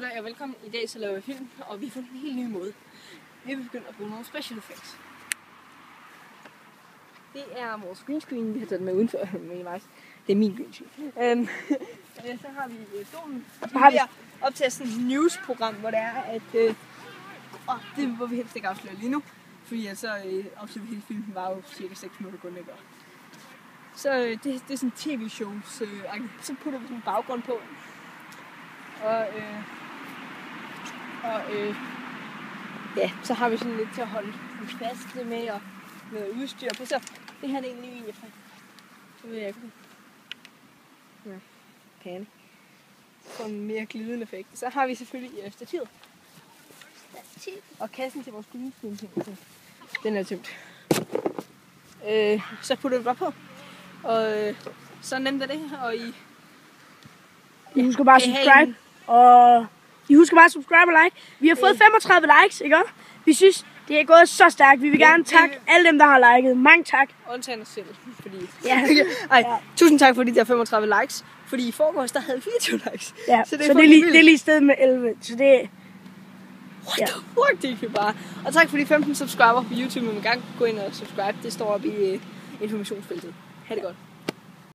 Goddag og velkommen. I dag så laver vi film, og vi har fundet en helt ny måde. Vi vil begynde at bruge nogle special effects. Det er vores green screen, vi har taget med udenfor. Det er min green screen. Så har vi stolen. Vi er ved at optage sådan et news-program, hvor det er, at... det hvor vi helst ikke afsløre lige nu. Fordi så afslutter hele filmen var jo cirka 6 minutter kun, ikke? Så det er sådan tv-shows. Så putter vi sådan en baggrund på. Ja, så har vi sådan lidt til at holde fast med og med udstyr på. Så det her er egentlig en fra. Så vil jeg ikke. Ja, pande. For en mere glidende effekt. Så har vi selvfølgelig stativet. Og kassen til vores green. Den er tømt. Så putter vi bare på. Og så nemt er det. Og I husker bare at subscribe. Og I husker bare at subscribe og like. Vi har fået 35 likes, ikke? Vi synes, det er gået så stærkt. Vi vil gerne takke alle dem, der har liket. Mange tak. Undtagen os selv. Fordi... Ja. Tusind tak for de der 35 likes. Fordi i forgårs, der havde vi 24 likes. Ja, så det er lige stedet med 11. Så det... What the fuck, det er bare. Og tak for de 15 subscriber på YouTube. Man kan gerne gå ind og subscribe. Det står oppe i informationsfeltet. Ha' det godt.